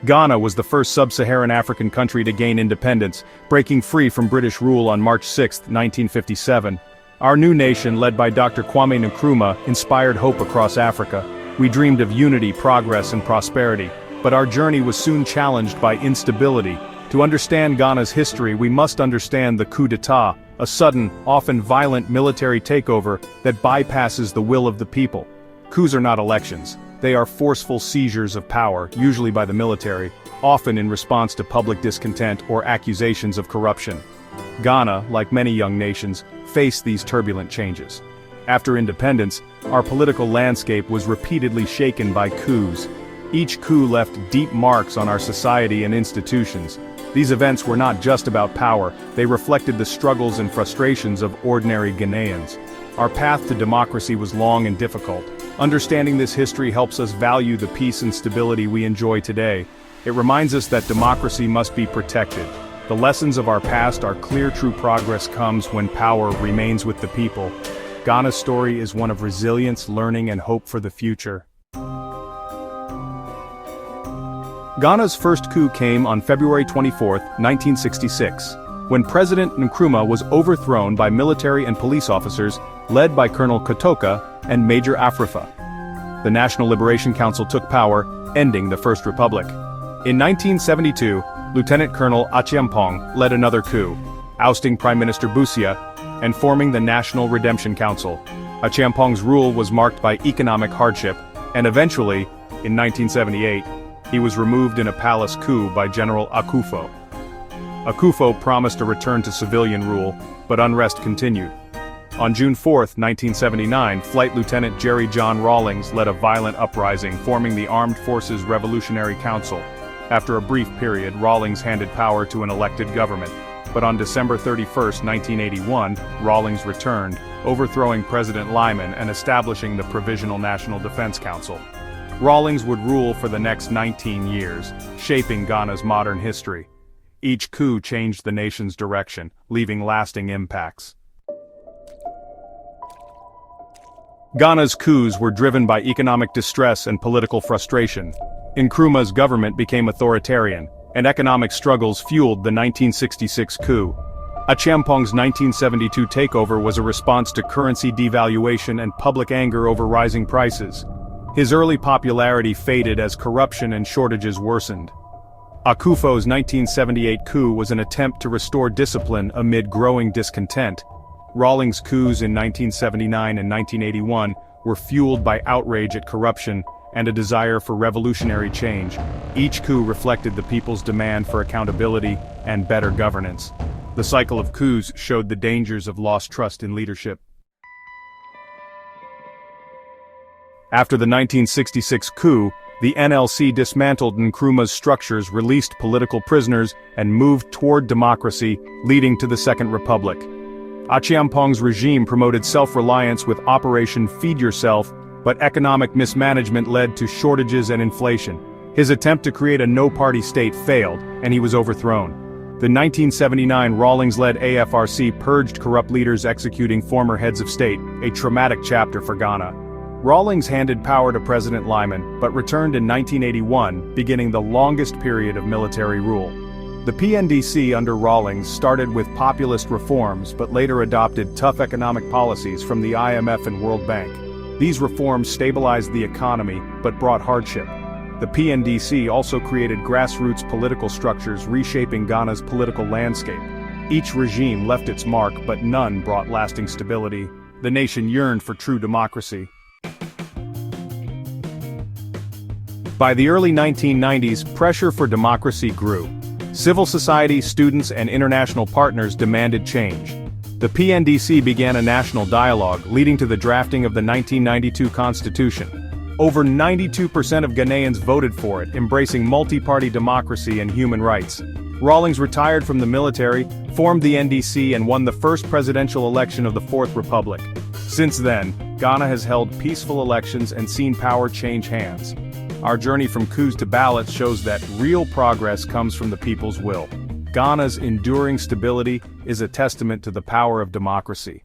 Ghana was the first sub-Saharan African country to gain independence, breaking free from British rule on March 6, 1957. Our new nation, led by Dr. Kwame Nkrumah, inspired hope across Africa. We dreamed of unity, progress, and prosperity, but our journey was soon challenged by instability. To understand Ghana's history, we must understand the coup d'état, a sudden, often violent military takeover that bypasses the will of the people. Coups are not elections. They are forceful seizures of power, usually by the military, often in response to public discontent or accusations of corruption. Ghana, like many young nations, faced these turbulent changes. After independence, our political landscape was repeatedly shaken by coups. Each coup left deep marks on our society and institutions. These events were not just about power, they reflected the struggles and frustrations of ordinary Ghanaians. Our path to democracy was long and difficult. Understanding this history helps us value the peace and stability we enjoy today. It reminds us that democracy must be protected. The lessons of our past are clear. True progress comes when power remains with the people. Ghana's story is one of resilience, learning, and hope for the future. Ghana's first coup came on February 24, 1966, when President Nkrumah was overthrown by military and police officers led by Colonel Kotoka and Major Afrifa. The National Liberation Council took power, ending the First Republic. In 1972, Lieutenant Colonel Achiampong led another coup, ousting Prime Minister Busia and forming the National Redemption Council. Achiampong's rule was marked by economic hardship, and eventually, in 1978, he was removed in a palace coup by General Akufo. Akufo promised a return to civilian rule, but unrest continued. On June 4, 1979, Flight Lieutenant Jerry John Rawlings led a violent uprising, forming the Armed Forces Revolutionary Council. After a brief period, Rawlings handed power to an elected government. But on December 31, 1981, Rawlings returned, overthrowing President Lyman and establishing the Provisional National Defense Council. Rawlings would rule for the next 19 years, shaping Ghana's modern history. Each coup changed the nation's direction, leaving lasting impacts. Ghana's coups were driven by economic distress and political frustration. Nkrumah's government became authoritarian, and economic struggles fueled the 1966 coup. Achiampong's 1972 takeover was a response to currency devaluation and public anger over rising prices. His early popularity faded as corruption and shortages worsened. Akufo's 1978 coup was an attempt to restore discipline amid growing discontent. Rawlings' coups in 1979 and 1981 were fueled by outrage at corruption and a desire for revolutionary change. Each coup reflected the people's demand for accountability and better governance. The cycle of coups showed the dangers of lost trust in leadership. After the 1966 coup, the NLC dismantled Nkrumah's structures, released political prisoners, and moved toward democracy, leading to the Second Republic. Achiampong's regime promoted self-reliance with Operation Feed Yourself, but economic mismanagement led to shortages and inflation. His attempt to create a no-party state failed, and he was overthrown. The 1979 Rawlings-led AFRC purged corrupt leaders, executing former heads of state, a traumatic chapter for Ghana. Rawlings handed power to President Lyman, but returned in 1981, beginning the longest period of military rule. The PNDC under Rawlings started with populist reforms but later adopted tough economic policies from the IMF and World Bank. These reforms stabilized the economy but brought hardship. The PNDC also created grassroots political structures, reshaping Ghana's political landscape. Each regime left its mark, but none brought lasting stability. The nation yearned for true democracy. By the early 1990s, pressure for democracy grew. Civil society, students, and international partners demanded change. The PNDC began a national dialogue, leading to the drafting of the 1992 Constitution. Over 92% of Ghanaians voted for it, embracing multi-party democracy and human rights. Rawlings retired from the military, formed the NDC, and won the first presidential election of the Fourth Republic. Since then, Ghana has held peaceful elections and seen power change hands. Our journey from coups to ballots shows that real progress comes from the people's will. Ghana's enduring stability is a testament to the power of democracy.